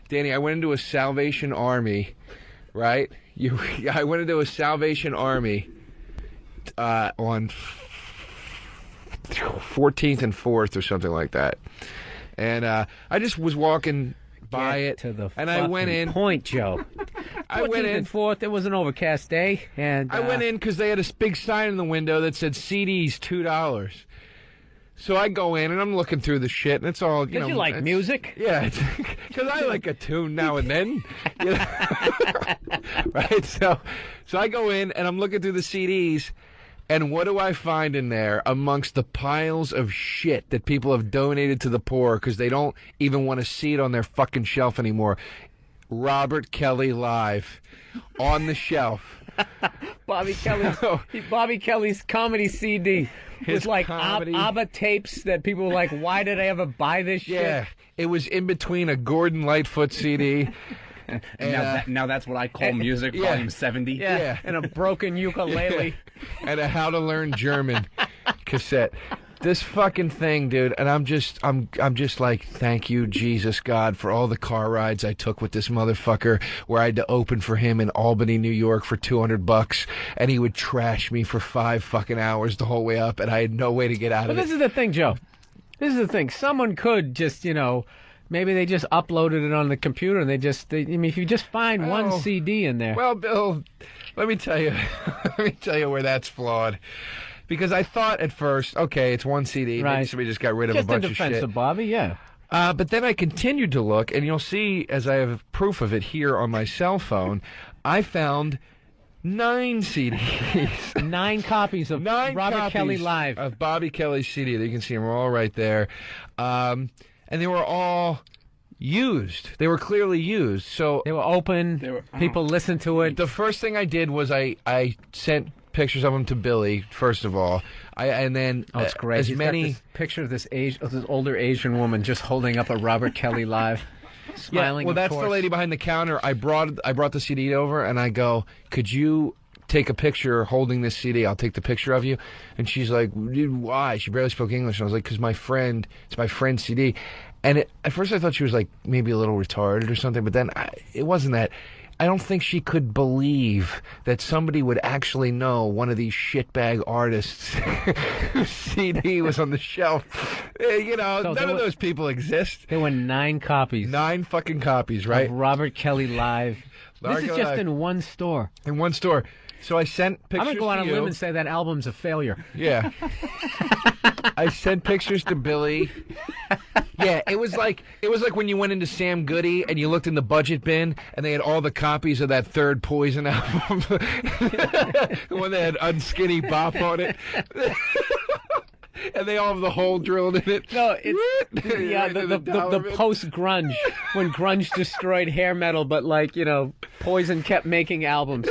Danny, I went into a Salvation Army, right? I went into a Salvation Army on 14th and 4th or something like that. And I just was walking by it, to the and I went in. Point, Joe. I went in. And 4th, it was an overcast day, and I went in because they had a big sign in the window that said CDs $2. So I go in and I'm looking through the shit, and it's all you know. You like music? Yeah, because I like a tune now and then. You know? Right? So I go in and I'm looking through the CDs. And what do I find in there amongst the piles of shit that people have donated to the poor because they don't even want to see it on their fucking shelf anymore? Robert Kelly Live on the shelf. Bobby Kelly's comedy CD. With like ABBA tapes that people were like, why did I ever buy this shit? Yeah, it was in between a Gordon Lightfoot CD. And now that's what I call music, volume 70. Yeah, and a broken ukulele. And a How to Learn German cassette. This fucking thing, dude, and I'm just like, thank you, Jesus God, for all the car rides I took with this motherfucker where I had to open for him in Albany, New York for $200, and he would trash me for 5 fucking hours the whole way up, and I had no way to get out of it. But this is the thing, Joe. This is the thing. Someone could just, maybe they just uploaded it on the computer, and if you just find one CD in there. Well, Bill, let me tell you where that's flawed. Because I thought at first, okay, it's one CD. Right. Maybe somebody just got rid of a bunch of shit. Just in defense of Bobby, yeah. But then I continued to look, and you'll see, as I have proof of it here on my cell phone, I found 9 CDs. 9 copies of Robert Kelly Live. Of Bobby Kelly's CD. You can see them all right there. And they were all used. They were clearly used. So they were open. People listened to it. The first thing I did was I sent pictures of them to Billy, first of all. And then it's great. He's got this picture of this older Asian woman just holding up a Robert Kelly Live, smiling. Yeah, well, that's the lady behind the counter. I brought the CD over, and I go, could you take a picture holding this CD? I'll take the picture of you. And she's like, why? She barely spoke English. And I was like, because it's my friend's CD. And at first I thought she was like maybe a little retarded or something, but then it wasn't that. I don't think she could believe that somebody would actually know one of these shitbag artists whose CD was on the shelf. None of those people exist. There were 9 copies. 9 fucking copies, right? Of Robert Kelly Live. This is just in one store. In one store. So I sent pictures to you. I'm going to go on a limb and say that album's a failure. Yeah. I sent pictures to Billy. Yeah, it was like when you went into Sam Goody and you looked in the budget bin and they had all the copies of that third Poison album. The one that had Unskinny Bop on it. And they all have the hole drilled in it. No, it's the post-grunge, when grunge destroyed hair metal, but Poison kept making albums.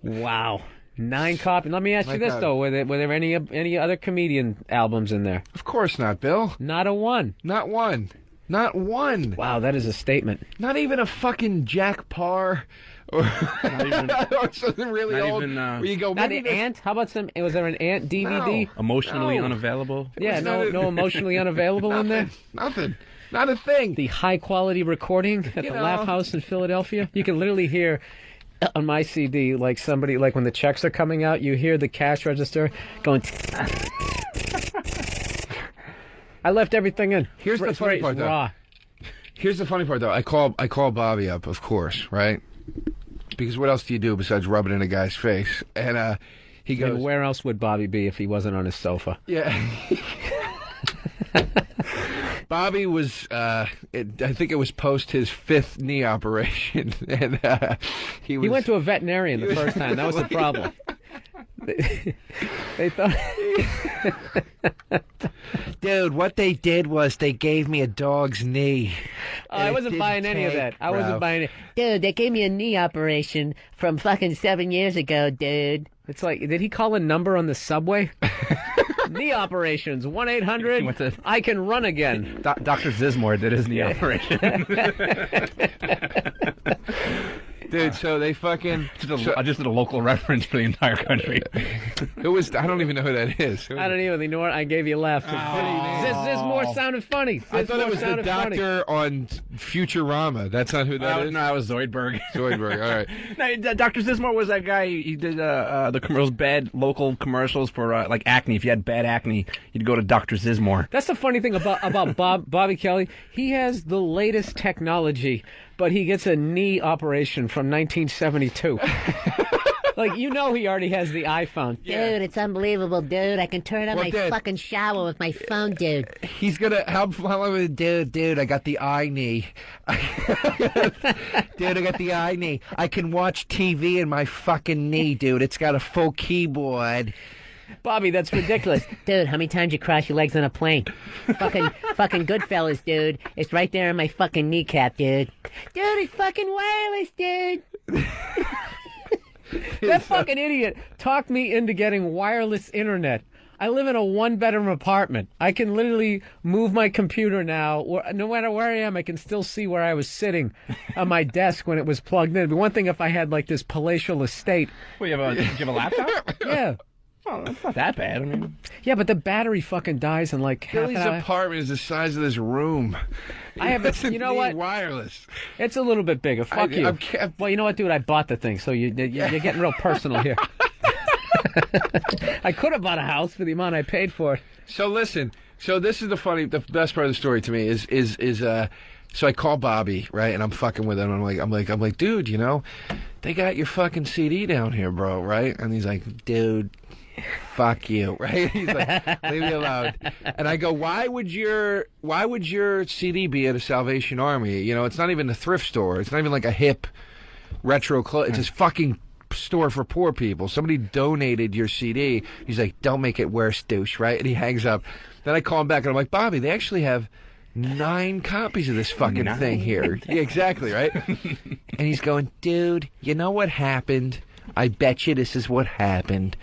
Wow. 9 copies. Let me ask you this, though. Were there any other comedian albums in there? Of course not, Bill. Not a one. Not one. Not one. Wow, that is a statement. Not even a fucking Jack Parr. Or something really old. Where you go, not an Ant? How about some? Was there an Ant DVD? No. Emotionally unavailable? Yeah, no emotionally unavailable in there? Nothing. Not a thing. The high-quality recording at the Laugh House in Philadelphia? You can literally hear on my CD, like somebody, like when the checks are coming out, you hear the cash register going. I left everything in. Here's the funny part, though. Here's the funny part, though. I call Bobby up, of course, right? Because what else do you do besides rub it in a guy's face? And he goes, and where else would Bobby be if he wasn't on his sofa? Yeah. Bobby was, I think it was post his 5th knee operation. And he went to a veterinarian the first time. That was the problem. They thought... Dude, what they did was they gave me a dog's knee. I wasn't buying any of that. I wasn't buying it. Dude, they gave me a knee operation from fucking 7 years ago, dude. It's like, did he call a number on the subway? Knee operations, 1-800, I can run again. Dr. Zizmore did his knee operation. Dude, so they fucking... I just did a local reference for the entire country. Who was... I don't even know who that is. I don't even know what I gave you a laugh. Zizmore sounded funny. I thought it was the doctor on Futurama. That's not who that is? No, that was Zoidberg. Zoidberg, all right. No, Dr. Zizmore was that guy. He did the commercials, bad local commercials for like acne. If you had bad acne, you'd go to Dr. Zizmore. That's the funny thing about Bobby Kelly. He has the latest technology, but he gets a knee operation from 1972. Like, you know, he already has the iPhone. Yeah. Dude, it's unbelievable, dude. I can turn on my fucking shower with my phone, dude. He's gonna... How long... Dude, I got the eye knee. Dude, I got the eye knee. I can watch TV in my fucking knee, dude. It's got a full keyboard. Bobby, that's ridiculous. Dude, how many times you cross your legs on a plane? fucking Goodfellas, dude. It's right there in my fucking kneecap, dude. Dude, it's fucking wireless, dude. That fucking idiot talked me into getting wireless internet. I live in a one-bedroom apartment. I can literally move my computer now. No matter where I am, I can still see where I was sitting on my desk when it was plugged in. It'd be one thing if I had, like, this palatial estate. Well, do you have a laptop? Yeah. Oh, that's not that bad. I mean, yeah, but the battery fucking dies in like half an hour. Billy's apartment is the size of this room. I have a, you know what? Wireless. It's a little bit bigger. Fuck you. Well, you know what, dude? I bought the thing, so you're getting real personal here. I could have bought a house for the amount I paid for it. So listen. So this is the best part of the story to me is so I call Bobby, right, and I'm fucking with him. I'm like, dude, you know, they got your fucking CD down here, bro, right? And he's like, dude, fuck you, right? He's like, leave me alone. And I go, why would your CD be at a Salvation Army? You know, it's not even a thrift store. It's not even like a hip retro clothes. It's this fucking store for poor people. Somebody donated your CD. He's like, don't make it worse, douche, right? And he hangs up. Then I call him back and I'm like, Bobby, they actually have 9 copies of this fucking thing here. Yeah, exactly, right? And he's going, dude, you know what happened? I bet you this is what happened.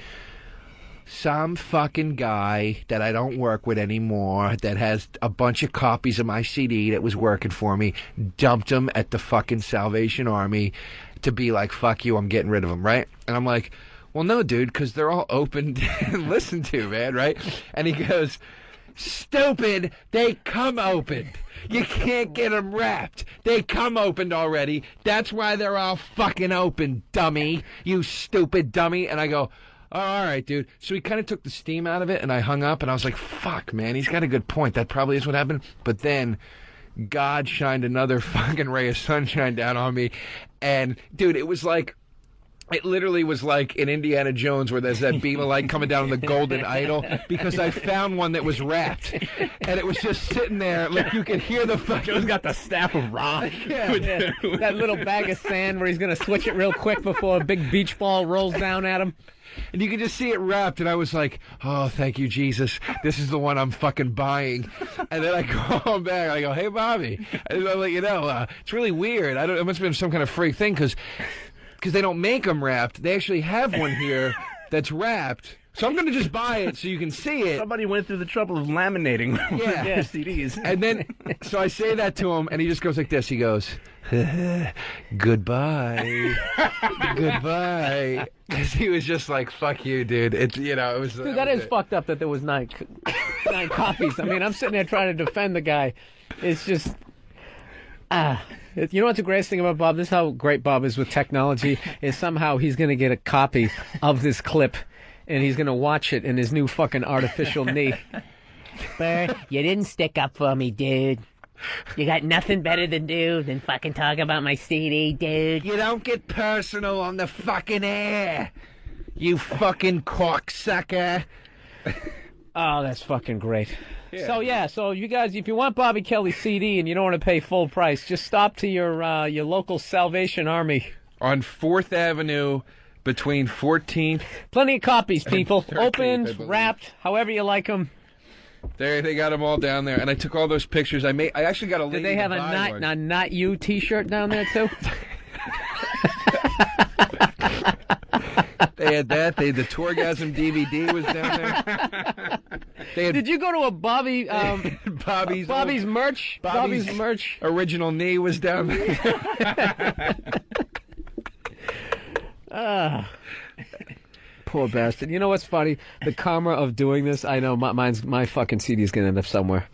Some fucking guy that I don't work with anymore that has a bunch of copies of my CD that was working for me dumped them at the fucking Salvation Army to be like, fuck you, I'm getting rid of them, right? And I'm like, well, no, dude, because they're all open and listened to, man, right? And he goes, stupid, they come opened. You can't get them wrapped. They come opened already. That's why they're all fucking open, dummy. You stupid dummy. And I go, oh, all right, dude. So he kind of took the steam out of it, and I hung up, and I was like, fuck, man, he's got a good point. That probably is what happened. But then God shined another fucking ray of sunshine down on me. And, dude, it was like, it literally was like in Indiana Jones where there's that beam of light coming down on the golden idol, because I found one that was wrapped, and it was just sitting there. Like, you could hear the fucking... Joe's got the staff of rock. Yeah. That little bag of sand where he's going to switch it real quick before a big beach ball rolls down at him. And you could just see it wrapped, and I was like, oh, thank you, Jesus. This is the one I'm fucking buying. And then I call him back, and I go, hey, Bobby. And I'm like, you know, it's really weird. It must have been some kind of freak thing, because they don't make them wrapped. They actually have one here that's wrapped. So I'm going to just buy it so you can see it. Somebody went through the trouble of laminating yeah. CDs. And then, so I say that to him, and he just goes like this. He goes, goodbye. Goodbye. Because he was just like, fuck you, dude. It was... Dude, that is fucked up that there was 9 copies. I mean, I'm sitting there trying to defend the guy. It's just... you know what's the greatest thing about Bob? This is how great Bob is with technology, is somehow he's going to get a copy of this clip, and he's going to watch it in his new fucking artificial knee. Burr, you didn't stick up for me, dude. You got nothing better to do than fucking talk about my CD, dude. You don't get personal on the fucking air, you fucking cocksucker. Oh, that's fucking great. Yeah. So you guys, if you want Bobby Kelly's CD and you don't want to pay full price, just stop to your local Salvation Army on 4th Avenue between 14th. Plenty of copies, people. Opened, wrapped, however you like them. They got them all down there, and I took all those pictures. I actually got a lady. Did they have a not you T-shirt down there too? They had that. They had the Tourgasm DVD was down there. Did you go to a Bobby's merch? Bobby's merch. Original knee was down there. Poor bastard. You know what's funny? The karma of doing this, I know my fucking CD is going to end up somewhere.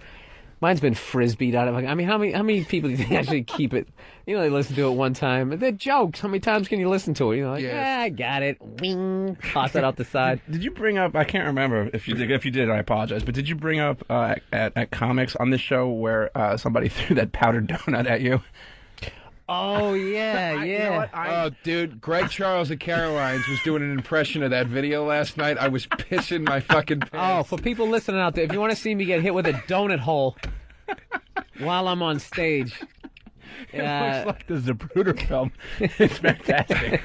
Mine's been frisbeed out of. I mean, how many people do you think actually keep it? You know, they listen to it one time. They're jokes. How many times can you listen to it? You know, like, I got it. Wing. Toss it out the side. Did you bring up? I can't remember if you did. If you did, I apologize. But did you bring up at comics on this show where somebody threw that powdered donut at you? Oh yeah, yeah. You know what? Oh, dude, Greg Charles at Caroline's was doing an impression of that video last night. I was pissing my fucking pants. Oh, for people listening out there, if you want to see me get hit with a donut hole while I'm on stage, It looks like the Zapruder film. It's fantastic.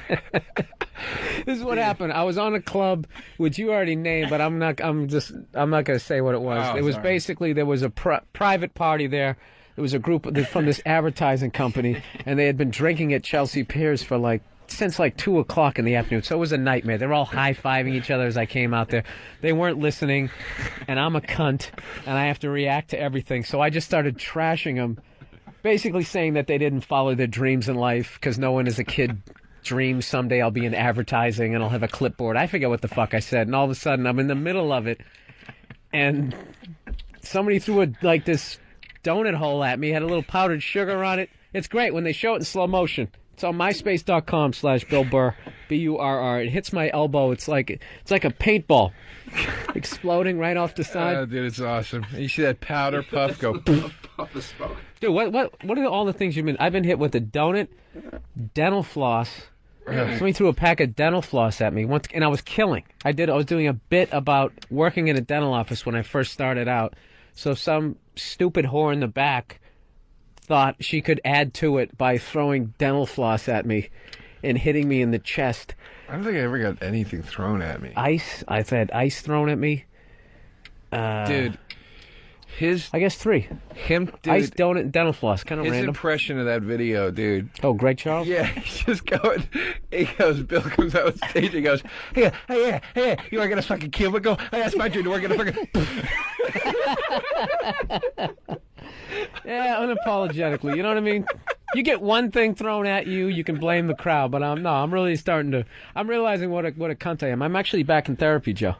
This is what happened. I was on a club, which you already named, but I'm not going to say what it was. Oh, it was basically there was a private party there. It was a group from this advertising company, and they had been drinking at Chelsea Piers for since 2 o'clock in the afternoon. So it was a nightmare. They were all high-fiving each other as I came out there. They weren't listening, and I'm a cunt, and I have to react to everything. So I just started trashing them, basically saying that they didn't follow their dreams in life because no one as a kid dreams someday I'll be in advertising and I'll have a clipboard. I forget what the fuck I said, and all of a sudden I'm in the middle of it, and somebody threw this donut hole at me, had a little powdered sugar on it. It's great when they show it in slow motion. It's on myspace.com/Bill Burr, B-U-R-R. It hits my elbow. It's like a paintball exploding right off the side. Dude, it's awesome. You see that powder puff go Puff of smoke. Dude, what are all the things you've been? I've been hit with a donut, dental floss. Somebody threw a pack of dental floss at me once, and I was killing. I was doing a bit about working in a dental office when I first started out. So some stupid whore in the back thought she could add to it by throwing dental floss at me and hitting me in the chest. I don't think I ever got anything thrown at me. I've had ice thrown at me. Dude, I guess 3. Dude, Ice, donut, and dental floss. Kind of his random. impression of that video, dude. Oh, Greg Charles? Yeah, he's just going. Bill comes out on stage and goes, hey, you work at a fucking cubicle? Hey, that's my dream to work at a fucking. Yeah, unapologetically. You know what I mean? You get one thing thrown at you, you can blame the crowd. But I'm really I'm realizing what a cunt I am. I'm actually back in therapy, Joe.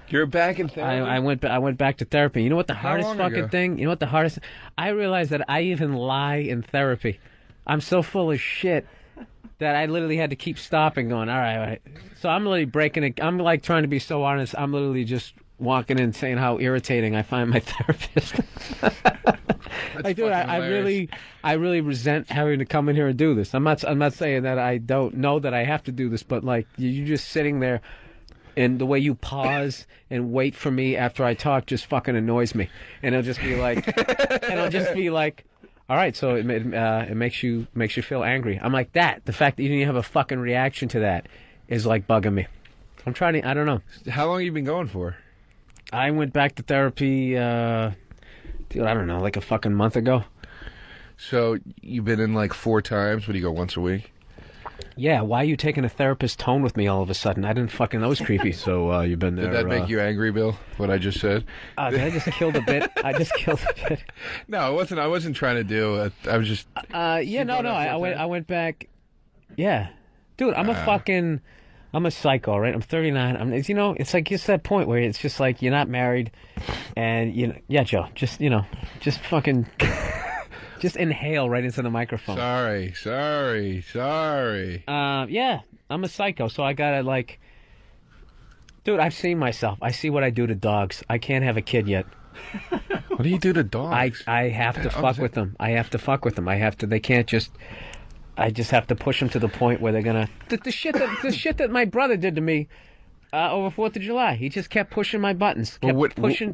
You're back in therapy? I went back to therapy. You know what the hardest long fucking ago? thing? You know what the hardest? I realized that I even lie in therapy. I'm so full of shit that I literally had to keep stopping, going, all right. So I'm literally breaking it. I'm trying to be so honest. I'm literally just walking in saying how irritating I find my therapist. Dude, I really resent having to come in here and do this. I'm not saying that I don't know that I have to do this, but you just sitting there. And the way you pause and wait for me after I talk just fucking annoys me. And it'll just be like, all right, so it makes you feel angry. I'm like, that. The fact that you didn't have a fucking reaction to that is bugging me. I'm trying to, I don't know. How long have you been going for? I went back to therapy, dude, I don't know, a fucking month ago. So you've been in 4 times? What do you go, once a week? Yeah, why are you taking a therapist tone with me all of a sudden? I didn't fucking... That was creepy. So you've been there... Did that make you angry, Bill, what I just said? Did I just kill the bit? I just killed the bit. No, I wasn't trying to do it. I was just... I went back... Yeah. Dude, I'm a psycho, right? I'm 39. It's it's that point where it's just you're not married and, yeah, Joe, just fucking... Just inhale right into the microphone. Sorry. Yeah, I'm a psycho, so I gotta dude, I've seen myself. I see what I do to dogs. I can't have a kid yet. What do you do to dogs? I have to fuck with them. They can't just... I just have to push them to the point where they're gonna... The shit that my brother did to me over 4th of July. He just kept pushing my buttons.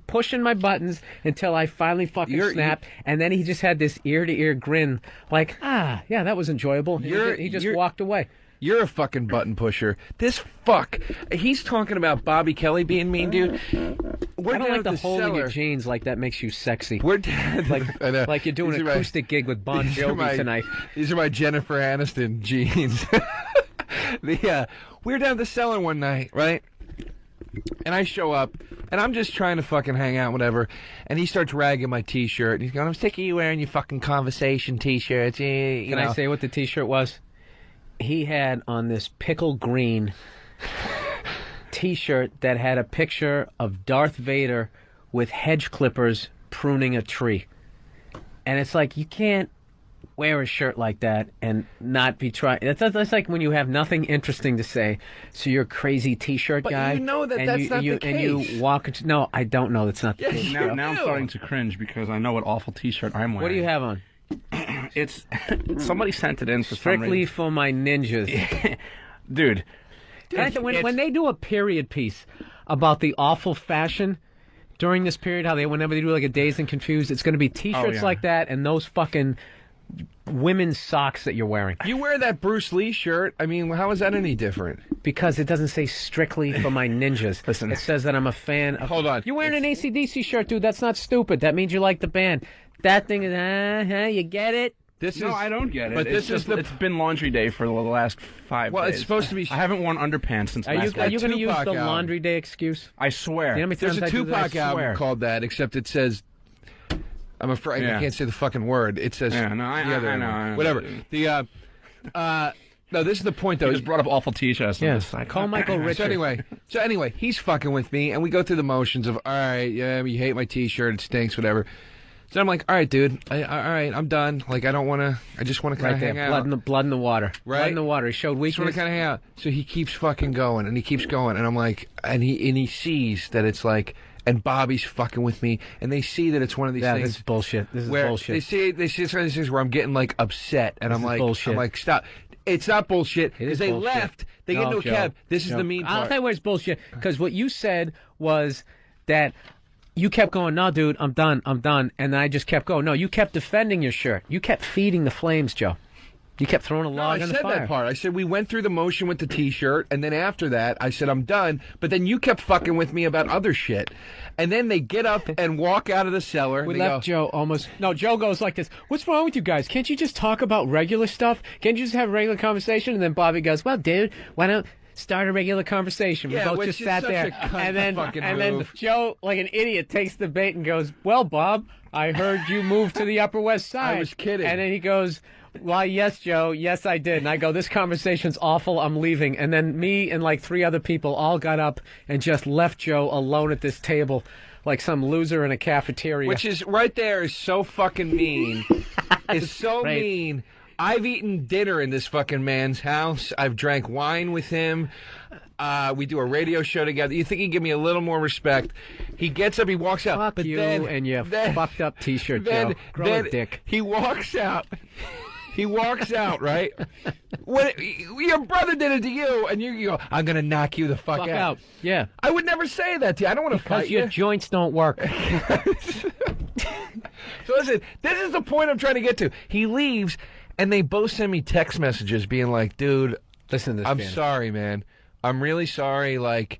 Pushing my buttons until I finally fucking snapped. And then he just had this ear-to-ear grin yeah, that was enjoyable. He just walked away. You're a fucking button pusher. This fuck. He's talking about Bobby Kelly being mean, dude. I don't like the hole in your jeans that makes you sexy. We're like you're doing an acoustic gig with Bon Jovi tonight. These are my Jennifer Aniston jeans. We were down at the cellar one night, right? And I show up, and I'm just trying to fucking hang out, whatever. And he starts ragging my T-shirt. And he's going, I'm sick of you wearing your fucking conversation T-shirts. Can I say what the T-shirt was? he had on this pickle green T-shirt that had a picture of Darth Vader with hedge clippers pruning a tree. And it's like, you can't wear a shirt like that and not be trying. That's like when you have nothing interesting to say, so you're a crazy T-shirt guy. But you know that and that's not the case. And you walk into... No, I don't know that's not the case. Now I'm starting to cringe because I know what awful T-shirt I'm wearing. What do you have on? It's somebody sent it in for Strictly for my ninjas. Dude, when they do a period piece about the awful fashion during this period, whenever they do like a Dazed and Confused, it's going to be T-shirts like that and those fucking women's socks that you're wearing. You wear that Bruce Lee shirt. I mean, how is that any different? Because it doesn't say strictly for my ninjas. Listen. It says that I'm a fan of... Hold on. You're wearing an AC/DC shirt, dude. That's not stupid. That means you like the band. That thing is, you get it? No, I don't get it. But it's been laundry day for the last 5 days. Well, it's supposed to be... I haven't worn underpants since Are you last week. going to use the Tupac laundry day excuse? I swear. You know how many There's times a I do that? Tupac album called that, except it says... I'm afraid I can't say the fucking word. It says... Yeah, no, I know. Whatever. No, this is the point, though. He just brought up awful T-shirts. Yes. Call Michael Richards. So anyway, he's fucking with me, and we go through the motions of, all right, yeah, you hate my T-shirt, it stinks, whatever. So I'm like, all right, dude, all right, I'm done. Like, I don't want to, I just want to kind of hang out. Blood in the water. Right? Blood in the water. He showed Just weakness. want to kind of hang out. So he keeps fucking going, and he keeps going, and I'm like, and he sees that it's like, and Bobby's fucking with me, and they see that it's one of these things. This is bullshit. This is where bullshit. They see it's one of these things where I'm getting like upset, and This I'm is like, bullshit. Stop. It's not bullshit because they bullshit. left. They get into a cab. This is the mean part. I'll tell you where it's bullshit. Because what you said was that you kept going, no, dude, I'm done. And I just kept going. No, you kept defending your shirt. You kept feeding the flames, Joe. You kept throwing a log on the fire. I said that part. I said we went through the motion with the T-shirt, and then after that, I said I'm done. But then you kept fucking with me about other shit. And then they get up and walk out of the cellar. We left Joe almost... No, Joe goes like this. What's wrong with you guys? Can't you just talk about regular stuff? Can't you just have a regular conversation? And then Bobby goes, well, dude, why don't start a regular conversation? We both just sat there. And then Joe, like an idiot, takes the bait and goes, well, Bob, I heard you moved to the Upper West Side. I was kidding. And then he goes... Why, yes, Joe. Yes, I did. And I go, this conversation's awful. I'm leaving. And then me and like 3 other people all got up and just left Joe alone at this table like some loser in a cafeteria. Which is right there is so fucking mean. It's so mean. I've eaten dinner in this fucking man's house. I've drank wine with him. We do a radio show together. You think he'd give me a little more respect? He gets up, he walks out. Fuck but you then, and your fucked up T-shirt, then, Joe. Grow a dick. He walks out. He walks out, right? When your brother did it to you, and you go, I'm going to knock you the fuck out. Yeah. I would never say that to you. I don't want to fight you. Because your joints don't work. So listen, this is the point I'm trying to get to. He leaves, and they both send me text messages being like, dude, listen to this, I'm sorry, man. I'm really sorry, like...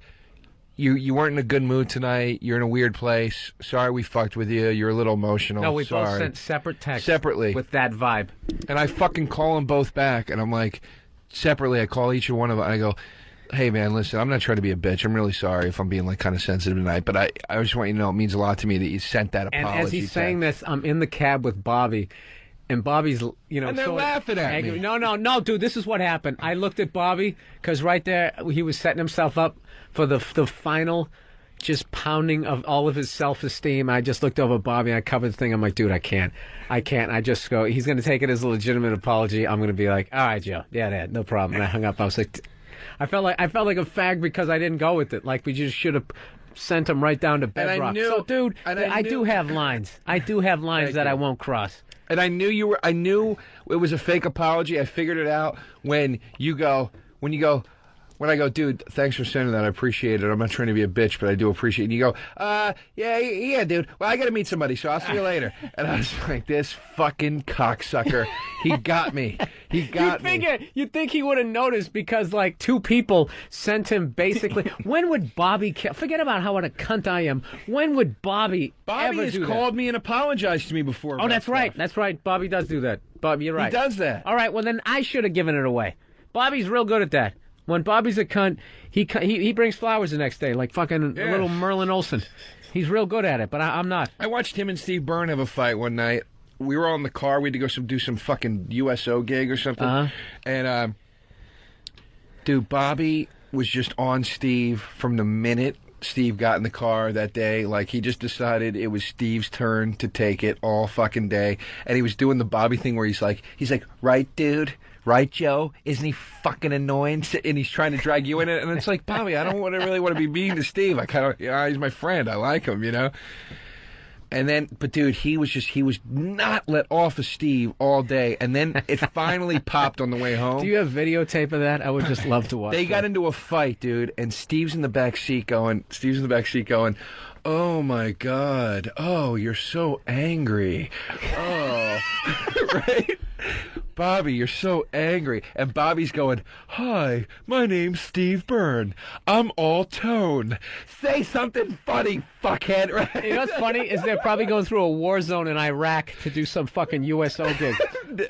You weren't in a good mood tonight. You're in a weird place. Sorry we fucked with you. You're a little emotional. No, we Sorry. both sent separate texts. Separately. With that vibe. And I fucking call them both back, and I'm like, separately, I call each one of them, and I go, hey, man, listen, I'm not trying to be a bitch. I'm really sorry if I'm being, like, kind of sensitive tonight, but I just want you to know it means a lot to me that you sent that apology. And as he's saying this, I'm in the cab with Bobby. And Bobby's, you know, and they're laughing at me. No, dude, this is what happened. I looked at Bobby, because right there, he was setting himself up for the final... just pounding of all of his self-esteem. I just looked over at Bobby and I covered the thing. I'm like, dude, I can't. I just go, he's going to take it as a legitimate apology. I'm going to be like, all right, Joe. Yeah, no problem. And I hung up. I was like, I felt like a fag because I didn't go with it. Like, we just should have sent him right down to bedrock. So, dude, I do have lines. I do have lines that I won't cross. And I knew it was a fake apology. I figured it out when you go, when I go, dude, thanks for sending that. I appreciate it. I'm not trying to be a bitch, but I do appreciate it. And you go, yeah, dude. Well, I got to meet somebody, so I'll see you later. And I was like, this fucking cocksucker. He got me. You'd think he would have noticed because, like, 2 people sent him basically. When would Bobby forget about how what a cunt I am. When would Bobby ever has do called that? me and apologized to me before. Oh, that's right. That's right. Bobby does do that. Bobby, you're right. He does that. All right, well, then I should have given it away. Bobby's real good at that. When Bobby's a cunt, he brings flowers the next day, like fucking little Merlin Olsen. He's real good at it, but I'm not. I watched him and Steve Burr have a fight one night. We were all in the car. We had to go do some fucking USO gig or something. And Dude, Bobby was just on Steve from the minute Steve got in the car that day. Like, he just decided it was Steve's turn to take it all fucking day. And he was doing the Bobby thing where he's like, right, dude? Right, Joe? Isn't he fucking annoying? And he's trying to drag you in it. And it's like, Bobby, I don't really want to be mean to Steve. I kind of, he's my friend. I like him, you know? And then, but dude, he was not let off of Steve all day. And then it finally popped on the way home. Do you have videotape of that? I would just love to watch They got into a fight, dude. And Steve's in the back seat going, oh my God. Oh, you're so angry. Oh, right? Bobby, you're so angry. And Bobby's going, hi, my name's Steve Byrne. I'm all tone. Say something funny, fuckhead. Right? You know what's funny is they're probably going through a war zone in Iraq to do some fucking USO gig.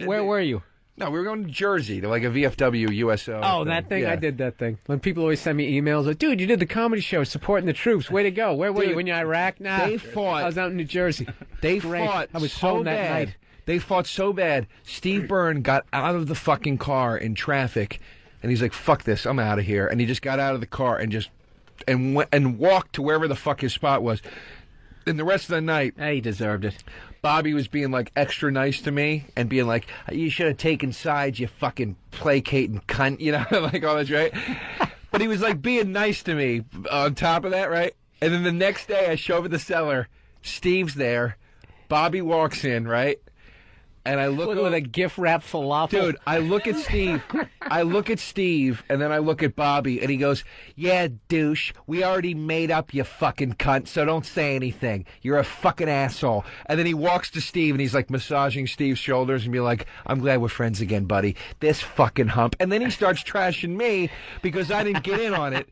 Where were you? No, we were going to Jersey to like a VFW USO. Oh, that thing? Yeah. I did that thing. When people always send me emails like, dude, you did the comedy show supporting the troops. Way to go. Where were you? When you're in Iraq? Nah. They fought. I was out in New Jersey. They Great. fought I was so home bad. that night. They fought so bad. Steve Byrne got out of the fucking car in traffic, and he's like, fuck this, I'm out of here. And he just got out of the car and just and walked to wherever the fuck his spot was. And the rest of the night, he deserved it. Bobby was being like extra nice to me and being like, you should have taken sides, you fucking placating cunt, you know, like all that, right? But he was like being nice to me on top of that, right? And then the next day I show up at the cellar, Steve's there, Bobby walks in, right? And I look with a gift wrap falafel. Dude, I look at Steve. And then I look at Bobby, and he goes, yeah, douche, we already made up, you fucking cunt, so don't say anything. You're a fucking asshole. And then he walks to Steve, and he's like massaging Steve's shoulders and be like, I'm glad we're friends again, buddy. This fucking hump. And then he starts trashing me because I didn't get in on it.